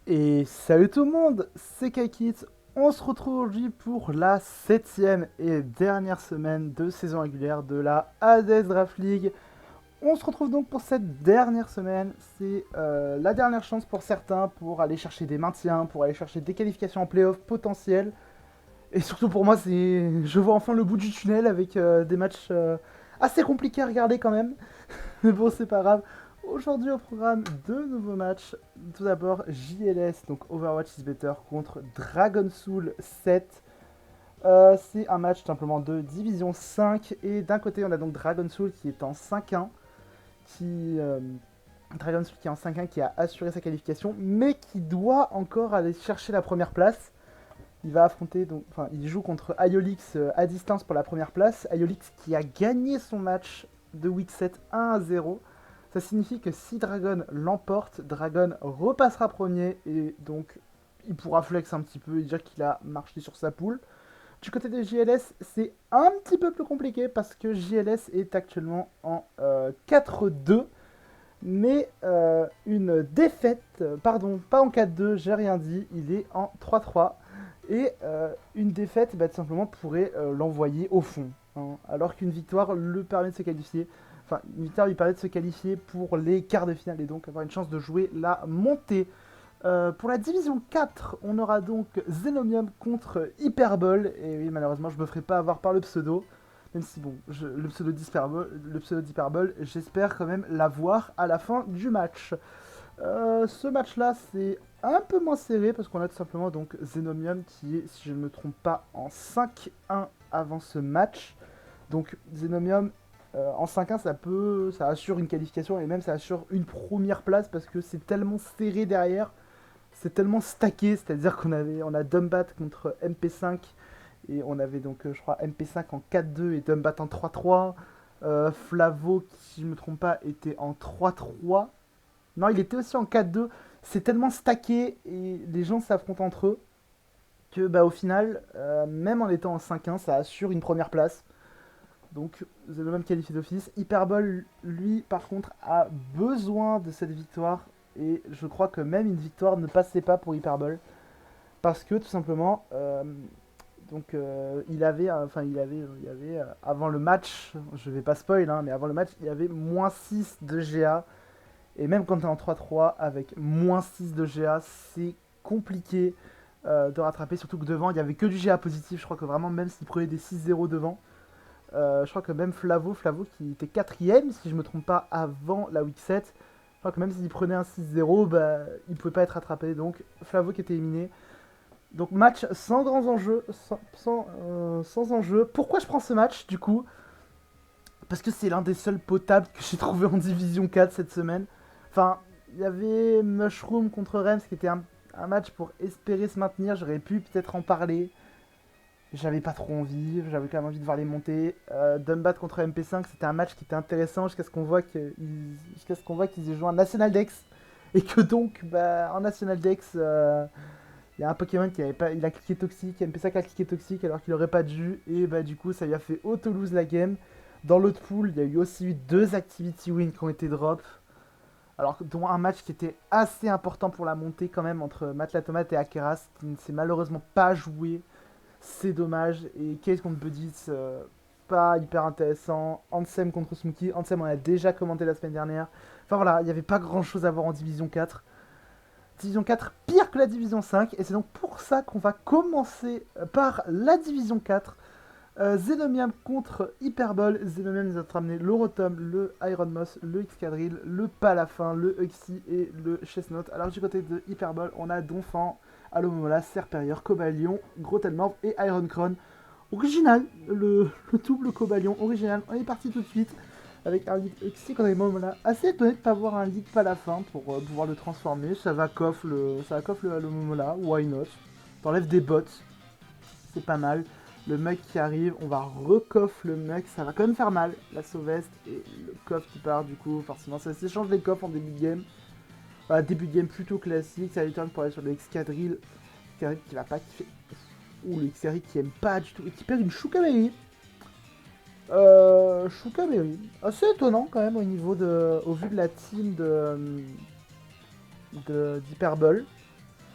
Et salut tout le monde, c'est Kaikit. On se retrouve aujourd'hui pour la 7ème et dernière semaine de saison régulière de la Hades Draft League. On se retrouve donc pour cette dernière semaine. C'est la dernière chance pour certains pour aller chercher des maintiens, pour aller chercher des qualifications en playoff potentielles. Et surtout pour moi, je vois enfin le bout du tunnel avec des matchs assez compliqués à regarder quand même. Mais bon, c'est pas grave. Aujourd'hui au programme, deux nouveaux matchs. Tout d'abord, JLS, donc Overwatch is Better, contre Dragon Soul 7. C'est un match simplement de Division 5. Et d'un côté, on a donc Dragon Soul qui est en 5-1. Qui, Dragon Soul qui est en 5-1, qui a assuré sa qualification, mais qui doit encore aller chercher la première place. Il va affronter, donc, enfin, il joue contre Iolix à distance pour la première place. Iolix qui a gagné son match de Week 7 1-0. Ça signifie que si Dragon l'emporte, Dragon repassera premier et donc il pourra flex un petit peu et dire qu'il a marché sur sa poule. Du côté de JLS, c'est un petit peu plus compliqué parce que JLS est actuellement en 4-2, mais une défaite, pardon, pas en 4-2, j'ai rien dit, il est en 3-3. Et une défaite, bah, tout simplement, pourrait l'envoyer au fond, hein. Alors qu'une victoire le permet de se qualifier. Enfin, une victoire lui permet de se qualifier pour les quarts de finale et donc avoir une chance de jouer la montée. Pour la division 4, on aura donc Xenomium contre Hyperbole. Et oui, malheureusement, je me ferai pas avoir par le pseudo. Même si, bon, le pseudo d'Hyperbole, j'espère quand même l'avoir à la fin du match. Ce match-là, c'est un peu moins serré parce qu'on a tout simplement donc Xenomium qui est, si je ne me trompe pas, en 5-1 avant ce match. Donc Xenomium en 5-1, ça assure une qualification et même ça assure une première place parce que c'est tellement serré derrière, c'est tellement stacké, c'est-à-dire on a Dumbat contre MP5 et on avait donc je crois MP5 en 4-2 et Dumbat en 3-3. Flavo, qui, si je ne me trompe pas, était en 3-3. Non, il était aussi en 4-2. C'est tellement stacké et les gens s'affrontent entre eux que bah, au final, même en étant en 5-1, ça assure une première place. Donc c'est le même qualifié d'office. Hyperbole, lui, par contre, a besoin de cette victoire. Et je crois que même une victoire ne passait pas pour Hyperbole. Parce que tout simplement, donc il y avait avant le match, je vais pas spoil, hein, mais avant le match, il y avait moins 6 de GA. Et même quand tu es en 3-3 avec moins 6 de GA, c'est compliqué de rattraper. Surtout que devant, il n'y avait que du GA positif. Je crois que vraiment, même s'il prenait des 6-0 devant, je crois que même Flavo qui était quatrième, si je me trompe pas, avant la week 7, je crois que même s'il prenait un 6-0, bah, il pouvait pas être rattrapé. Donc Flavo qui était éliminé. Donc match sans grands enjeux, sans enjeux. Pourquoi je prends ce match du coup? Parce que c'est l'un des seuls potables que j'ai trouvé en Division 4 cette semaine. Enfin, il y avait Mushroom contre Reims qui était un match pour espérer se maintenir. J'aurais pu peut-être en parler. J'avais pas trop envie, j'avais quand même envie de voir les monter. Dumbat contre MP5, c'était un match qui était intéressant jusqu'à ce qu'on voit qu'ils aient joué un National Dex. Et que donc, bah, en National Dex, il y a un Pokémon qui avait pas, il a cliqué toxique, MP5 a cliqué toxique alors qu'il aurait pas dû. Et bah, du coup, ça lui a fait auto-lose la game. Dans l'autre pool, il y a eu aussi eu deux Activity Wins qui ont été drop. Alors, dont un match qui était assez important pour la montée quand même entre Matt la Tomate et Akeras, qui ne s'est malheureusement pas joué. C'est dommage. Et Case contre Buddies, pas hyper intéressant. Ansem contre Smokey. Ansem, on a déjà commenté la semaine dernière. Enfin voilà, il n'y avait pas grand chose à voir en Division 4. Division 4 pire que la Division 5. Et c'est donc pour ça qu'on va commencer par la Division 4. Xenomium contre Hyperbole. Xenomium nous a ramené le Rotom, le Iron Moss, le Excadrill, le Palafin, le Uxie et le Chestnut. Alors du côté de Hyperbole, on a Donphan, Alomomola, Serperior, Cobalion, Grottelmorph et Iron Crown. Original, le double Cobalion, original. On est parti tout de suite avec un lead Uxie qu'on avait Momola. Assez étonné de ne pas avoir un lead Palafin pour pouvoir le transformer. Ça va coffre le Alomomola, why not. T'enlèves des bots, c'est pas mal. Le mug qui arrive, on va recoffre le mug, ça va quand même faire mal, la sauveste et le coffre qui part du coup, forcément ça s'échange les coffres en début de game. Voilà, début de game plutôt classique, ça return pour aller sur le Excadrill, Excadrill qui va pas kiffer. Ouh, le Excadrill qui aime pas du tout, et qui perd une Choukaberry. Choukaberry, assez étonnant quand même au vu de la team d'Hyperbole.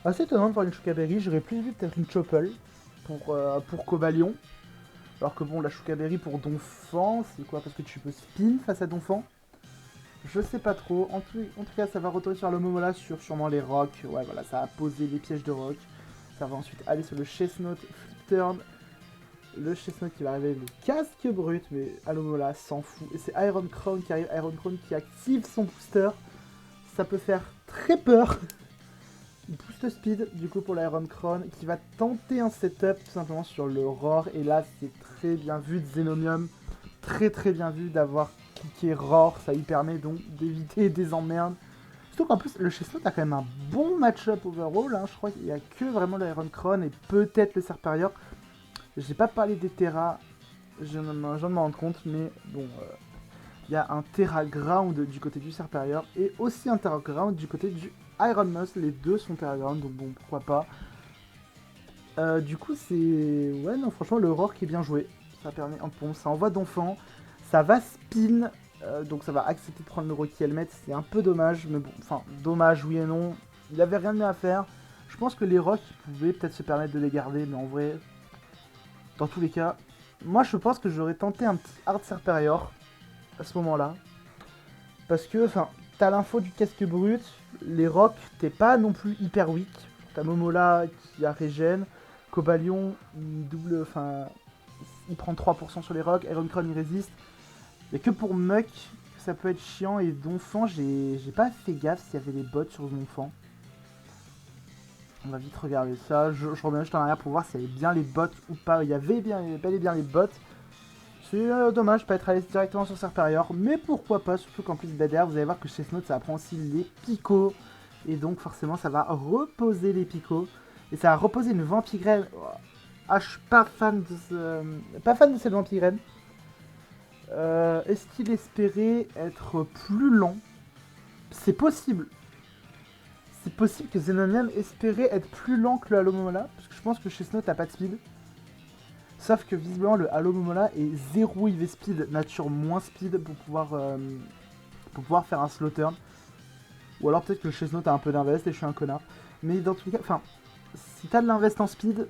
Assez étonnant de voir une Chouka Berry, j'aurais plus vu peut-être une Chopple pour Cobalion. Alors que bon, la Chouka Berry pour Donphan, c'est quoi? Parce que tu peux spin face à Donphan. Je sais pas trop. En tout cas, ça va retourner sur l'Omomola sur sûrement les rocks. Ouais, voilà, ça a posé les pièges de rock. Ça va ensuite aller sur le Chestnut Flip Turn. Le Chestnut qui va arriver le casque brut, mais Alomola s'en fout. Et c'est Iron Crown qui arrive. Iron Crown qui active son booster. Ça peut faire très peur. Boost speed du coup pour l'Iron Crown qui va tenter un setup tout simplement sur le Roar. Et là, c'est très bien vu de Xenomium. Très bien vu d'avoir cliqué Roar. Ça lui permet donc d'éviter des emmerdes. Surtout qu'en plus, le Chestnut a quand même un bon match-up overall. Hein. Je crois qu'il n'y a que vraiment l'Iron Crown et peut-être le Serperior. J'ai pas parlé des Terra, je viens de me rendre compte, mais bon, il y a un Terra Ground du côté du Serperior et aussi un Terra Ground du côté du Iron Moss. Les deux sont Terra Ground, donc bon, pourquoi pas. Du coup, c'est. Ouais, non, franchement, le Roar qui est bien joué. Ça permet un pont, ça envoie d'enfants, ça va spin, donc ça va accepter de prendre le Rocky Helmet. C'est un peu dommage, mais bon, enfin, dommage, oui et non. Il avait rien de mieux à faire. Je pense que les Rocks pouvaient peut-être se permettre de les garder, mais en vrai. Dans tous les cas, moi je pense que j'aurais tenté un petit Hard Serperior à ce moment-là. Parce que, enfin, t'as l'info du casque brut, les rocks, t'es pas non plus hyper weak. T'as Momola qui a régène, Cobalion, il double, enfin, il prend 3% sur les rocks, Iron Crown il résiste. Mais que pour Muck, ça peut être chiant, et Donphan, j'ai pas fait gaffe s'il y avait les bots sur Donphan. On va vite regarder ça. Je reviens juste en arrière pour voir s'il y avait bien les bots ou pas. Il y avait bel et bien les bots. C'est dommage de pas être allé directement sur Serperior. Mais pourquoi pas, surtout qu'en plus derrière, vous allez voir que Chestnut ça apprend aussi les picots. Et donc forcément ça va reposer les picots. Et ça va reposer une Vampigraine. Ah, je suis pas fan de pas fan de cette Vampigraine. Est-ce qu'il espérait être plus lent? C'est possible. C'est possible que Xenomium espérait être plus lent que le Alomomola, parce que je pense que Chestnut n'a pas de speed. Sauf que visiblement le Alomomola est 0 IV speed, nature moins speed pour pouvoir faire un slow turn. Ou alors peut-être que le Chestnut a un peu d'invest et je suis un connard. Mais dans tous les cas, enfin, si t'as de l'invest en speed,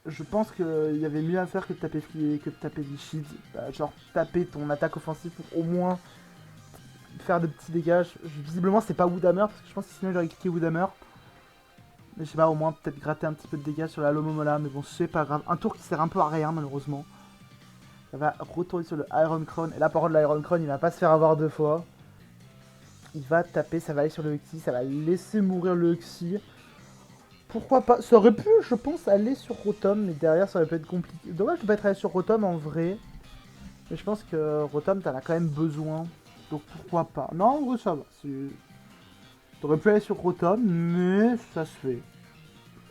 je pense qu'il y avait mieux à faire que de taper des shields. Bah, genre taper ton attaque offensive pour au moins faire de petits dégâts. Visiblement c'est pas Woodhammer, parce que je pense que sinon j'aurais cliqué Woodhammer. Mais je sais pas, au moins peut-être gratter un petit peu de dégâts sur la Lomomola, mais bon c'est pas grave. Un tour qui sert un peu à rien malheureusement. Ça va retourner sur le Iron Crown, et là par contre l'Iron Crown il va pas se faire avoir deux fois. Il va taper, ça va aller sur le Uxie, ça va laisser mourir le Uxie. Pourquoi pas? Ça aurait pu, je pense, aller sur Rotom, mais derrière ça aurait pu être compliqué. Dommage de pas être allé sur Rotom en vrai. Mais je pense que Rotom t'en as quand même besoin. Donc pourquoi pas? Non, en vrai ça va. T'aurais pu aller sur Rotom, mais ça se fait.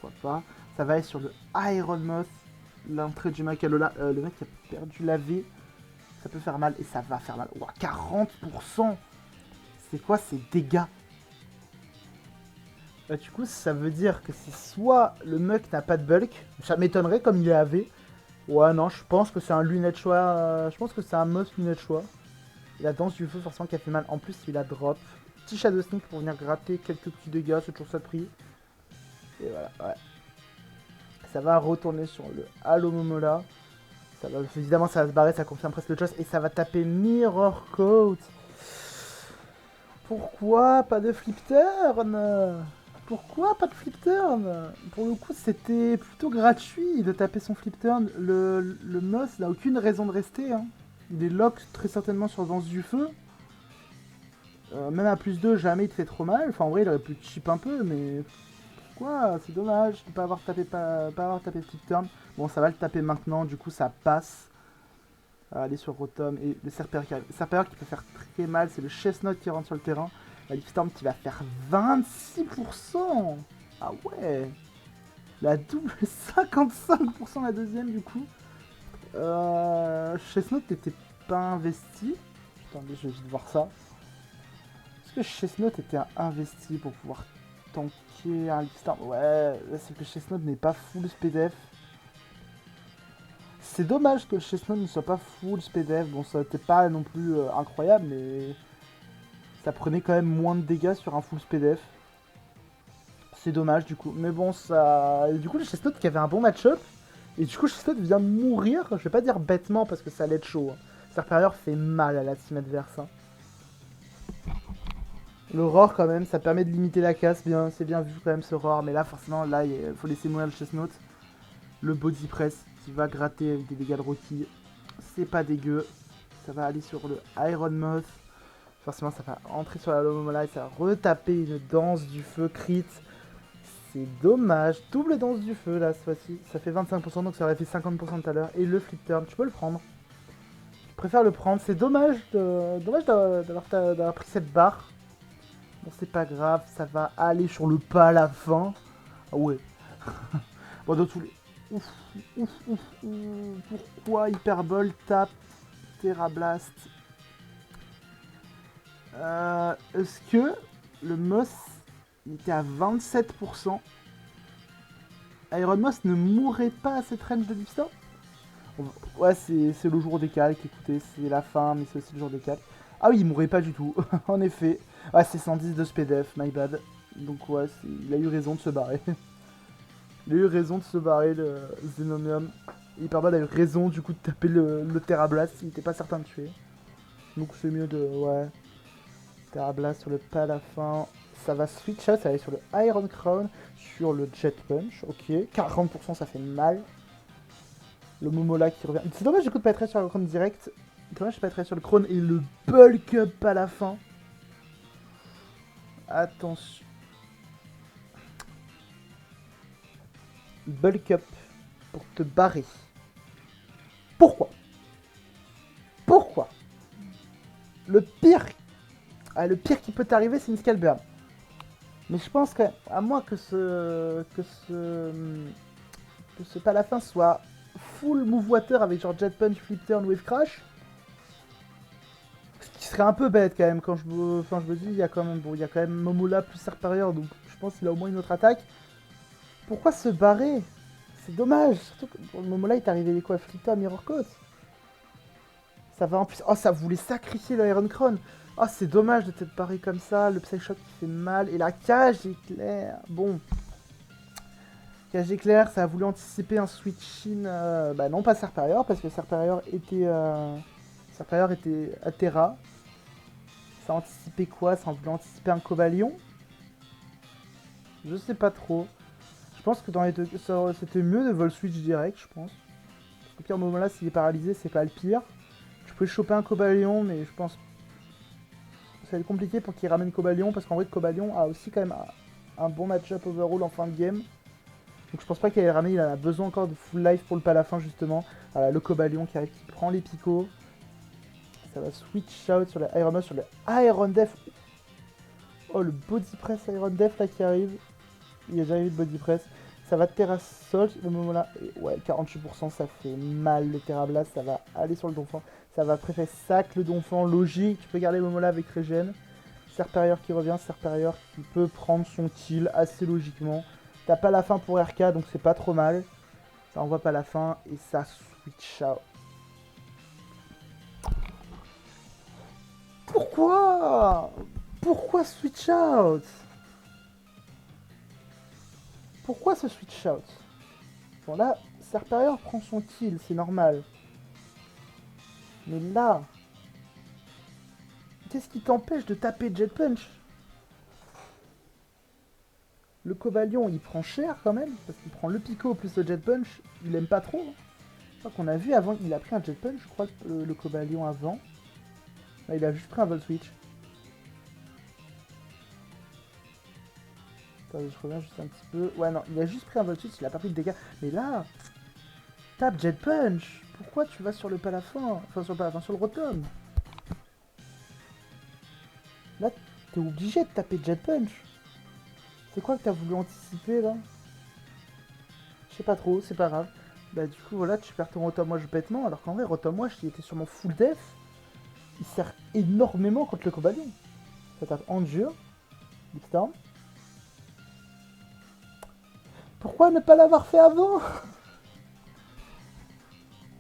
Pourquoi pas? Ça va aller sur le Iron Moth. L'entrée du mec, le mec qui a perdu la vie. Ça peut faire mal, et ça va faire mal. Ouah, 40%. C'est quoi ces dégâts? Bah du coup ça veut dire que c'est soit le Muck n'a pas de bulk, ça m'étonnerait comme il est AV. Ouais non, je pense que c'est un lunette choix, je pense que c'est un Moss lunette choix. Et la danse du feu forcément qui a fait mal, en plus il a drop. Petit Shadow Sneak pour venir gratter quelques petits dégâts, c'est toujours ça de prix. Et voilà, ouais. Ça va retourner sur le Halo Momola. Ça va, évidemment ça va se barrer, ça confirme presque le choice. Et ça va taper Mirror Coat. Pourquoi pas de flip turn? Pourquoi pas de flip turn? Pour le coup, c'était plutôt gratuit de taper son flip turn. Le Moss n'a aucune raison de rester. Hein. Il est lock très certainement sur Danse du Feu. Même à plus 2, jamais il te fait trop mal. Enfin, en vrai, il aurait pu chip un peu, mais... Pourquoi? C'est dommage de ne pas avoir tapé flip turn. Bon, ça va le taper maintenant, du coup, ça passe. Aller sur Rotom et le Serperior qui peut faire très mal, c'est le Chestnut qui rentre sur le terrain. La Leafstorm qui va faire 26%. Ah ouais. La double 55% la deuxième du coup. Chestnut n'était pas investi. Attendez, je vais vite voir ça. Est-ce que Chestnut était investi pour pouvoir tanker un Leafstorm? Ouais, c'est que Chestnut n'est pas full SPDF. C'est dommage que le Chestnut ne soit pas full SPDF. Bon, ça n'était pas non plus incroyable, mais ça prenait quand même moins de dégâts sur un full SPDF. C'est dommage du coup. Mais bon, ça. Du coup, le Chestnut qui avait un bon match-up. Et du coup, Chestnut vient de mourir. Je vais pas dire bêtement parce que ça allait être chaud. Hein. Serperior fait mal à la team adverse. Hein. Le roar quand même, ça permet de limiter la casse. Bien, c'est bien vu quand même ce roar. Mais là, forcément, là, il faut laisser mourir le Chestnut. Le body press qui va gratter avec des dégâts de Rocky. C'est pas dégueu. Ça va aller sur le Iron Moth. Forcément, ça va entrer sur la Lomomola et ça va retaper une danse du feu crit. C'est dommage. Double danse du feu là, cette fois-ci. Ça fait 25%, donc ça aurait fait 50% tout à l'heure. Et le flip turn, tu peux le prendre. Je préfère le prendre. C'est dommage, d'avoir pris cette barre. Bon, c'est pas grave. Ça va aller sur le pas à la fin. Ah ouais. Bon, dans tous les... Ouf, ouf, ouf, ouf. Pourquoi Hyperbole tape Terra Blast? Est-ce que le Moss il était à 27%? Iron Moss ne mourrait pas à cette range de Deepstar? Ouais, c'est le jour des calques, écoutez, c'est la fin, mais c'est aussi le jour des calques. Ah oui, il mourrait pas du tout, en effet. Ah, c'est 110 de SPDF, my bad. Donc ouais, il a eu raison de se barrer. Il a eu raison de se barrer, le Xenomium. Hyperbole a eu raison, du coup, de taper le Terra Blast, il était pas certain de tuer. Donc c'est mieux de... ouais... Terra Blast sur le pas à la fin. Ça va switch out, ça va aller sur le Iron Crown, sur le Jet Punch, ok. 40% ça fait mal. Le Momola qui revient. C'est dommage du coup de pas être sur le Crown direct. C'est dommage de pas être sur le Crown et le Bulk Up à la fin. Attention. Bulk Up pour te barrer. Pourquoi? Pourquoi? Le pire qui peut t'arriver, c'est une Scale Burn. Mais je pense qu'à moins que ce palafin soit full move water avec genre Jet Punch, Flip Turn, Wave Crash. Ce qui serait un peu bête quand même quand je me dis il y a quand même Momola plus Serperior, donc je pense qu'il a au moins une autre attaque. Pourquoi se barrer? C'est dommage, surtout que pour le Momola il est arrivé quoi, Flip Turn, Mirror Coat. Ça va en plus. Oh, ça voulait sacrifier le Iron Crown. Oh, c'est dommage de t'être barré comme ça. Le Psy Shock qui fait mal. Et la cage éclair. Bon. Cage éclair, ça a voulu anticiper un switch in. Bah non, pas Serperior, parce que Serperior était à Terra. Ça a anticipé quoi? Ça a voulu anticiper un Cobalion? Je sais pas trop. Je pense que dans les deux, c'était mieux de vol switch direct, je pense. Au pire moment là, s'il est paralysé, c'est pas le pire. Je pouvais choper un Cobalion, mais je pense ça va être compliqué pour qu'il ramène Cobalion, parce qu'en vrai, Cobalion a aussi quand même un bon match-up overall en fin de game. Donc je pense pas qu'il ait ramené, il en a besoin encore de full life pour le palafin justement. Voilà, le Cobalion qui arrive, qui prend les picots. Ça va switch out sur le Iron Moth, sur le Iron Def. Oh, le Body Press Iron Def là qui arrive. Il a déjà eu le Body Press. Ça va Terra Sol, le moment là. Et ouais, 48%, ça fait mal le Terra Blast. Ça va aller sur le Donphan. Ça va préférer sac le Donphan. Logique, tu peux garder le moment là avec Regen. Serperior qui revient, Serperior qui peut prendre son kill assez logiquement. T'as pas la fin pour RK, donc c'est pas trop mal. Ça envoie pas la fin et ça switch out. Pourquoi? Pourquoi switch out? Pourquoi ce switch out? Bon là, Serperior prend son kill, c'est normal. Mais là... Qu'est-ce qui t'empêche de taper Jet Punch? Le Cobalion, il prend cher quand même, parce qu'il prend le Pico plus le Jet Punch. Il aime pas trop. Je crois qu'on a vu avant, il a pris un Jet Punch, je crois, le Cobalion avant. Là, il a juste pris un Volt Switch. Attendez, je reviens juste un petit peu. Ouais, non, il a juste pris un Volt Switch, il a pas pris de dégâts. Mais là, tape Jet Punch. Pourquoi tu vas sur le palafin? Enfin, sur le palafin, sur le Rotom. Là, t'es obligé de taper Jet Punch. C'est quoi que t'as voulu anticiper, là? Je sais pas trop, c'est pas grave. Bah, du coup, voilà, tu perds ton Rotom Wash bêtement, alors qu'en vrai, Rotom Wash, il était sur mon full def. Il sert énormément contre le Cobalion. Ça tape Endure. Storm. Pourquoi ne pas l'avoir fait avant?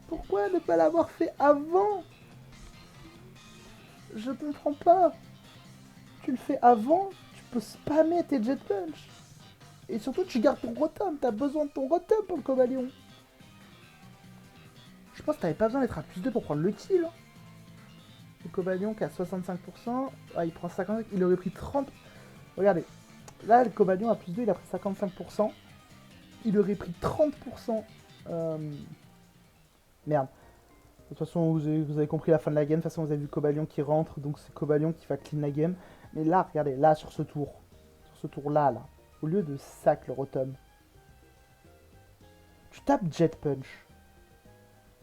Pourquoi ne pas l'avoir fait avant? Je comprends pas. Tu le fais avant, tu peux spammer tes Jet Punch. Et surtout, tu gardes ton rotom. T'as besoin de ton rotom pour le Cobalion. Je pense que t'avais pas besoin d'être à plus 2 pour prendre le kill. Hein. Le Cobalion qui a 65%. Ah, il prend 55%. Il aurait pris 30%. Regardez. Là, le Cobalion à plus 2, il a pris 55%. Il aurait pris 30%. Merde. De toute façon, vous avez compris la fin de la game. De toute façon, vous avez vu Cobalion qui rentre. Donc, c'est Cobalion qui va clean la game. Mais là, regardez. Là, sur ce tour. Sur ce tour-là, là. Au lieu de sac le Rotom. Tu tapes Jet Punch.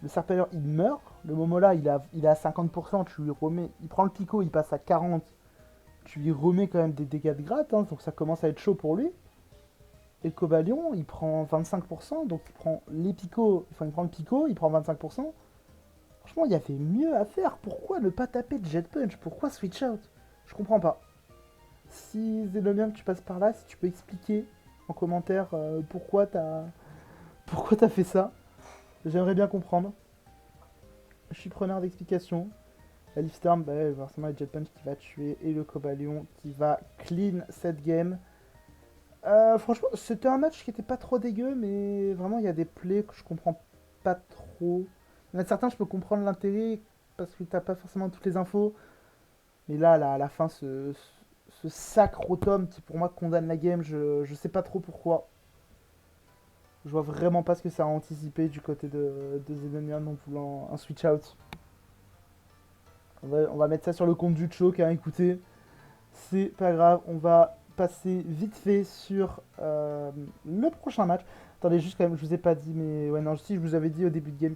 Le Serpelleur, il meurt. Le Momola, il est à 50%. Tu lui remets. Il prend le Pico, il passe à 40%. Tu lui remets quand même des dégâts de gratte. Hein, donc ça commence à être chaud pour lui. Et le Cobalion, il prend 25%. Donc il prend les Picos. Enfin, il prend le Pico, il prend 25%. Franchement, il y avait mieux à faire. Pourquoi ne pas taper de Jet Punch? Pourquoi switch out? Je comprends pas. Si Zenobium, tu passes par là, si tu peux expliquer en commentaire pourquoi t'as fait ça. J'aimerais bien comprendre. Je suis preneur d'explications. La Leaf Storm, bah, forcément le Jet Punch qui va tuer et le Cobalion qui va clean cette game. Franchement, c'était un match qui était pas trop dégueu, mais vraiment il y a des plays que je comprends pas trop. Il y en a certains, je peux comprendre l'intérêt parce que t'as pas forcément toutes les infos. Mais là, à la fin, ce sac Rotom qui pour moi condamne la game, je sais pas trop pourquoi. Je vois vraiment pas ce que ça a anticipé du côté de Zenobium en voulant un switch out. On va mettre ça sur le compte du choke, hein, écoutez. C'est pas grave, on va passer vite fait sur le prochain match. Attendez, juste quand même, je vous ai pas dit, mais ouais, non, si je vous avais dit au début de game,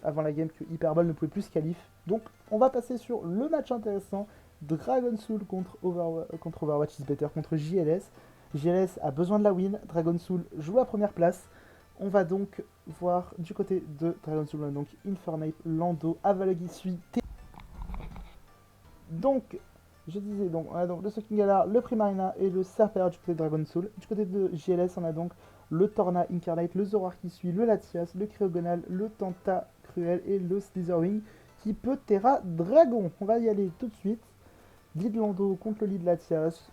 avant la game, que Hyperball ne pouvait plus se qualif. Donc, on va passer sur le match intéressant. Dragon Soul contre Overwatch is Better, contre JLS. JLS a besoin de la win, Dragon Soul joue la première place. On va donc voir du côté de Dragon Soul, donc Infernape, Lando, Avalog qui suit. Donc, je disais, donc, on a donc le Sucking Galar, le Primarina et le Serpelleur du côté de Dragon Soul. Du côté de JLS, on a donc le Torna Incarnate, le Zoroark qui suit, le Latias, le Cryogonal, le Tentacruel et le Slitherwing qui peut Terra Dragon. On va y aller tout de suite. Lead Lando contre le lead Latias.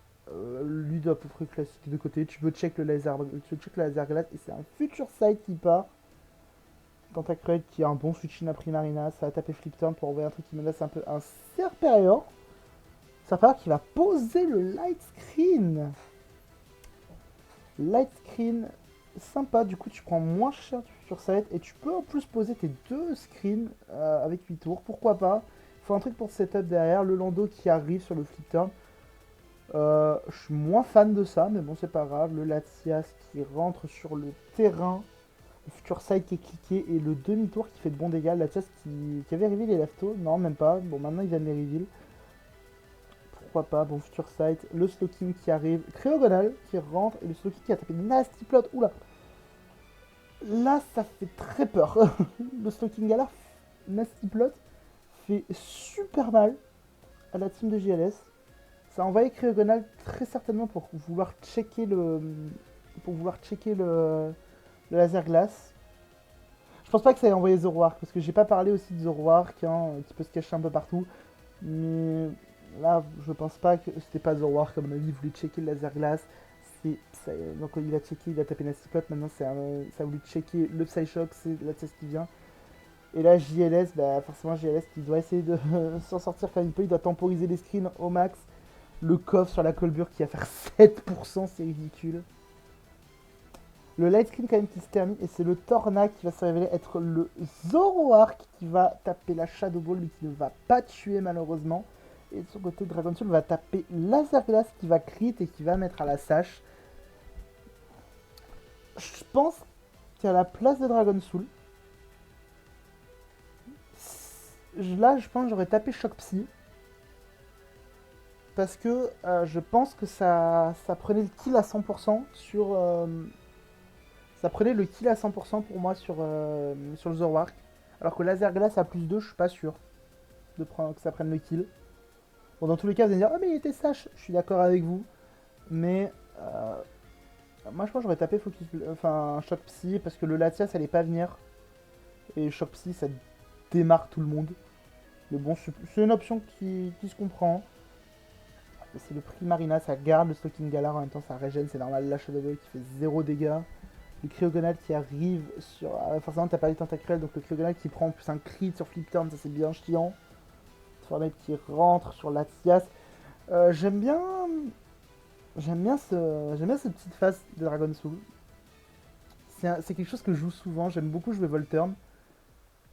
Lead à peu près classique de côté. Tu peux check le laser glace et c'est un future side qui part. Tentacruel qui a un bon switch in à Primarina. Ça va taper Flip Turn pour envoyer un truc qui menace un peu un Serperior. Serperior qui va poser le light screen. Light screen sympa, du coup tu prends moins cher du future sight et tu peux en plus poser tes deux screens avec 8 tours, pourquoi pas. Il faut un truc pour setup derrière, le Lando qui arrive sur le flip turn. Je suis moins fan de ça, mais bon c'est pas grave. Le Latias qui rentre sur le terrain, le future sight qui est cliqué et le demi-tour qui fait de bons dégâts. Le Latias qui avait reveal les leftos, non même pas, bon maintenant il vient de les reveal. Pourquoi pas, bon future sight, le Slowking qui arrive, Cryogonal qui rentre et le Slowking qui a tapé Nasty Plot, oula. Là ça fait très peur, le Slowking Galar, Nasty Plot fait super mal à la team de JLS. Ça a envoyé Cryogonal très certainement pour vouloir checker le laser glace. Je pense pas que ça ait envoyé Zoroark parce que j'ai pas parlé aussi de Zoroark hein, qui peut se cacher un peu partout. Mais là, je pense pas que c'était pas Zoroark, à mon avis, il voulait checker le laser glace. Donc il a checké, il a tapé Nasty Plot, maintenant ça a voulu checker le Psyshock, c'est la test qui vient. Et là, JLS, bah forcément JLS qui doit essayer de s'en sortir comme il peut, il doit temporiser les screens au max. Le coffre sur la colbure qui va faire 7%, c'est ridicule. Le light screen quand même qui se termine et c'est le Torna qui va se révéler être le Zoroark qui va taper la Shadow Ball mais qui ne va pas tuer malheureusement. Et de son côté, Dragon Soul va taper Laser Glace qui va crit et qui va mettre à la sache. Je pense qu'à la place de Dragon Soul, là je pense que j'aurais tapé Shock Psy. Parce que je pense que ça prenait le kill à 100% sur... ça prenait le kill à 100% pour moi sur le Zoroark. Alors que Laser Glace à plus 2, je suis pas sûr que ça prenne le kill. Bon, dans tous les cas, vous allez dire, oh, mais il était sage. Je suis d'accord avec vous. Mais moi, je pense que j'aurais tapé Shock Psy parce que le Latias, ça allait pas venir. Et Shock Psy, ça démarre tout le monde. Mais bon, c'est une option qui se comprend. c'est le Primarina, ça garde le Stalking Galar, en même temps ça régène, c'est normal. La Shadow Ball qui fait 0 dégâts. Le Cryogonal qui arrive sur... forcément t'as pas les tentacruels, donc le Cryogonal qui prend en plus un crit sur flip turn, ça c'est bien chiant. Fortnite qui rentre sur Latias. J'aime bien... J'aime bien cette petite phase de Dragon Soul. C'est quelque chose que je joue souvent, j'aime beaucoup jouer Volturn.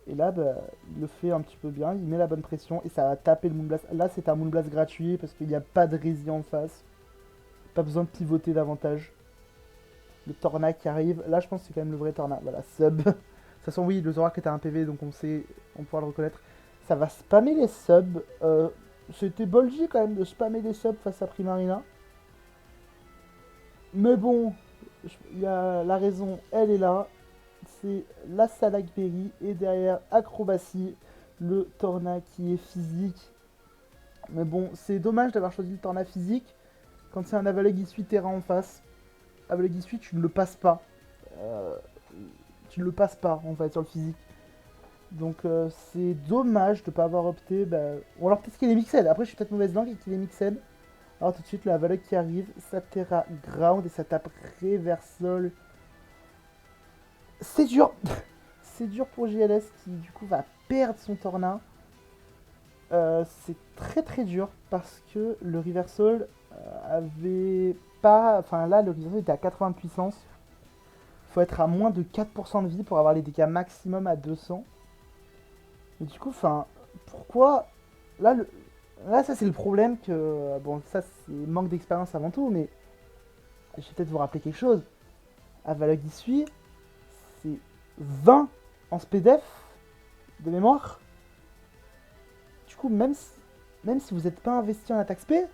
Et là, bah, il le fait un petit peu bien, il met la bonne pression et ça va taper le Moonblast. Là, c'est un Moonblast gratuit parce qu'il n'y a pas de Rési en face. Pas besoin de pivoter davantage. Le Torna qui arrive. Là, je pense que c'est quand même le vrai Torna. Voilà, sub. De toute façon, oui, le Zorak est à 1 PV, donc on pourra le reconnaître. Ça va spammer les subs. C'était bolgy quand même de spammer les subs face à Primarina. Mais bon, la raison, elle est là. C'est la Salakberry et derrière Acrobatie, le Torna qui est physique. Mais bon, c'est dommage d'avoir choisi le Torna physique quand c'est un Avaleg Isui Terra en face. Avaleg Isui, tu ne le passes pas. Tu ne le passes pas en fait sur le physique. Donc c'est dommage de ne pas avoir opté. Ou alors peut-être qu'il est mixed. Après, je suis peut-être mauvaise langue et qu'il est mixed. Alors tout de suite, le Avaleg qui arrive, ça Terra Ground et ça tape Reversal. C'est dur. C'est dur pour JLS qui du coup va perdre son Torna. C'est très très dur parce que le Reversal avait pas... Enfin là, le Reversal était à 80 de puissance. Faut être à moins de 4% de vie pour avoir les dégâts maximum à 200. Mais du coup, enfin, pourquoi... Là, ça c'est le problème que... Bon, ça c'est manque d'expérience avant tout, mais... Je vais peut-être vous rappeler quelque chose. Avaleg Isui, c'est 20 en SPDF de mémoire. Du coup, même si vous n'êtes pas investi en attaque spé,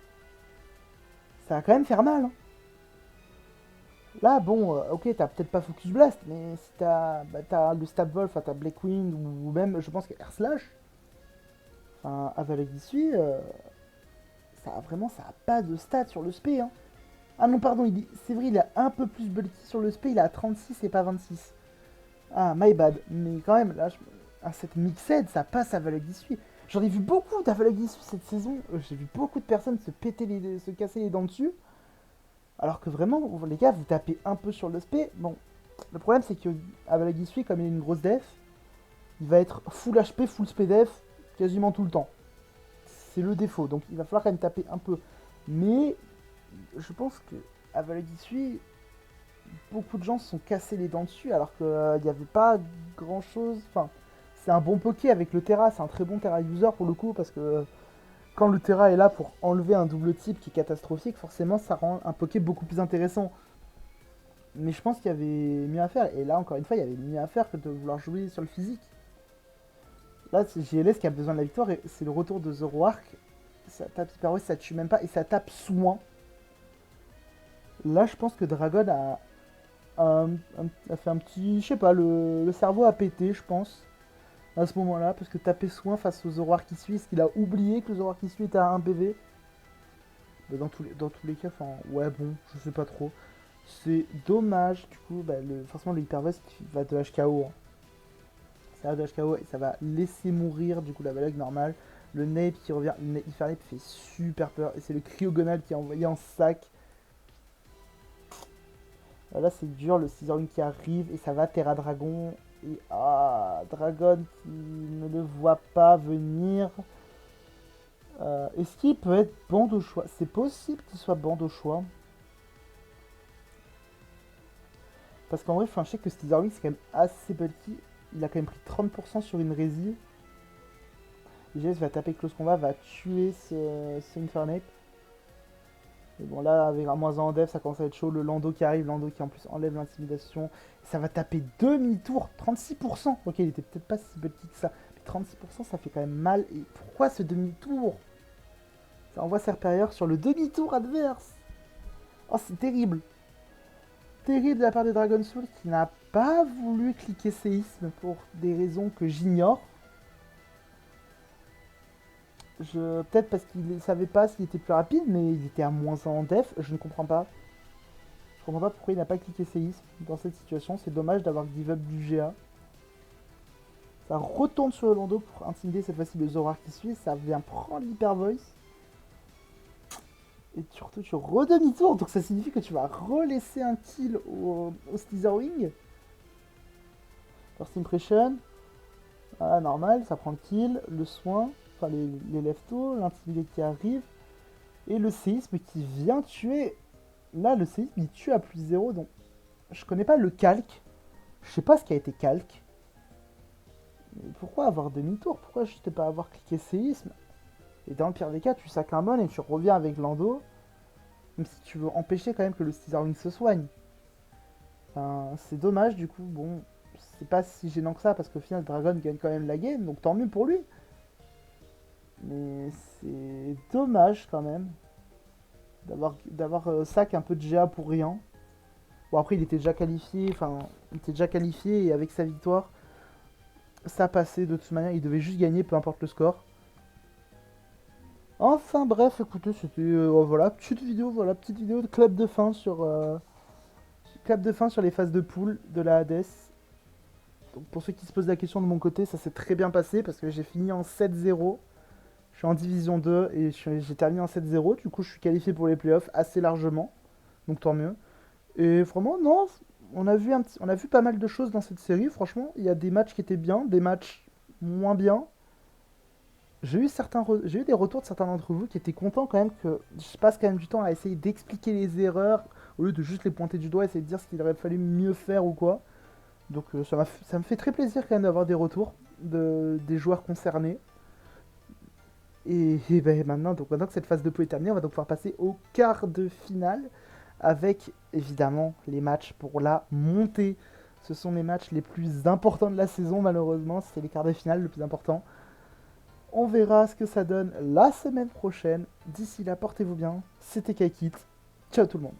ça va quand même faire mal. Hein. Là, bon, ok, t'as peut-être pas Focus Blast, mais si t'as le Stab Wolf, t'as Black Wind, ou même, je pense que Air Slash, enfin, Avaleg Isui, ça a pas de stats sur le spé. Hein. Ah non, pardon, c'est vrai, il a un peu plus bulky sur le spé, il a 36 et pas 26. Ah, my bad. Mais quand même, là, cette mixed, ça passe à Avaleg Isui. J'en ai vu beaucoup d'Avaleg Isui cette saison. J'ai vu beaucoup de personnes se casser les dents dessus. Alors que vraiment, les gars, vous tapez un peu sur le spé. Bon, le problème, c'est que Avaleg Isui, comme il est une grosse def, il va être full HP, full SPDF quasiment tout le temps. C'est le défaut. Donc, il va falloir quand même taper un peu. Mais, je pense que Avaleg Isui, beaucoup de gens se sont cassés les dents dessus alors qu'il n'y avait pas grand chose. Enfin, c'est un bon poké avec le Terra, c'est un très bon Terra user pour le coup parce que quand le Terra est là pour enlever un double type qui est catastrophique, forcément ça rend un poké beaucoup plus intéressant. Mais je pense qu'il y avait mieux à faire. Et là, encore une fois, il y avait mieux à faire que de vouloir jouer sur le physique. Là, c'est JLS qui a besoin de la victoire et c'est le retour de Zoro Arc. Ça tape Hyper Voice, ça tue même pas et ça tape soin. Là, je pense que Dragon a fait un petit... Je sais pas, le cerveau a pété, je pense, à ce moment-là, parce que taper soin face au Zoroark qui suit, est-ce qu'il a oublié que le Zoroark qui suit était à 1 PV? Dans tous les cas, enfin, ouais, bon, je sais pas trop. C'est dommage, du coup, forcément, le Hyper Voice va de HKO. Hein. Ça va de HKO et ça va laisser mourir, du coup, la Valeg normale. Le Nape qui revient, le Hyper Nape fait super peur, et c'est le Cryogonal qui est envoyé en sac. Là c'est dur, le Scissoring qui arrive et ça va Terra Dragon. Et Dragon qui ne le voit pas venir. Est-ce qu'il peut être bande au choix? C'est possible qu'il soit bande au choix. Parce qu'en vrai, je sais que Scissoring c'est quand même assez bulky. Il a quand même pris 30% sur une Rési. GS va taper Close Combat, va tuer ce Infernape. Et bon là avec un moins 1 en def ça commence à être chaud, le Lando qui arrive, Lando qui en plus enlève l'intimidation, ça va taper demi-tour, 36%, ok il était peut-être pas si petit que ça, mais 36% ça fait quand même mal, et pourquoi ce demi-tour? Ça envoie Serperior sur le demi-tour adverse. Oh c'est terrible. Terrible de la part de Dragon Soul qui n'a pas voulu cliquer séisme pour des raisons que j'ignore. Peut-être parce qu'il ne savait pas s'il était plus rapide, mais il était à moins 1 en def, je ne comprends pas. Je comprends pas pourquoi il n'a pas cliqué séisme dans cette situation, c'est dommage d'avoir give up du GA. Ça retourne sur le Lando pour intimider cette fois-ci le Zoroark qui suit, ça vient prendre l'Hyper Voice. Et surtout, tu redemi-tour, donc ça signifie que tu vas relaisser un kill au Slitherwing. First Impression. Ah, normal, ça prend le kill, le soin, enfin les leftos, l'intimidé qui arrive. Et le séisme qui vient tuer. Là, le séisme, il tue à +0, donc je connais pas le calque. Je sais pas ce qui a été calque. Mais pourquoi avoir demi-tour? Pourquoi juste pas avoir cliqué séisme? Et dans le pire des cas, tu sacs un bon et tu reviens avec l'endo. Même si tu veux empêcher quand même que le Slitherwing se soigne. Enfin, c'est dommage du coup, bon, c'est pas si gênant que ça parce qu'au final Dragon gagne quand même la game, donc tant mieux pour lui. Mais c'est dommage quand même d'avoir sac un peu de GA pour rien. Bon après il était déjà qualifié, enfin il était déjà qualifié et avec sa victoire, ça passait de toute manière, il devait juste gagner peu importe le score. Enfin bref, écoutez, c'était voilà, petite vidéo de clap de fin sur les phases de poule de la Hades. Donc pour ceux qui se posent la question de mon côté, ça s'est très bien passé parce que j'ai fini en 7-0. Je suis en division 2 et j'ai terminé en 7-0. Du coup, je suis qualifié pour les playoffs assez largement. Donc tant mieux. Et vraiment, non, on a vu pas mal de choses dans cette série. Franchement, il y a des matchs qui étaient bien, des matchs moins bien. J'ai eu des retours de certains d'entre vous qui étaient contents quand même que je passe quand même du temps à essayer d'expliquer les erreurs au lieu de juste les pointer du doigt, essayer de dire ce qu'il aurait fallu mieux faire ou quoi. Donc ça me fait très plaisir quand même d'avoir des retours des joueurs concernés. Et ben maintenant que cette phase de poule est terminée, on va donc pouvoir passer au quart de finale avec évidemment les matchs pour la montée. Ce sont les matchs les plus importants de la saison malheureusement, c'est les quarts de finale le plus important. On verra ce que ça donne la semaine prochaine. D'ici là, portez-vous bien. C'était Kaikit. Ciao tout le monde.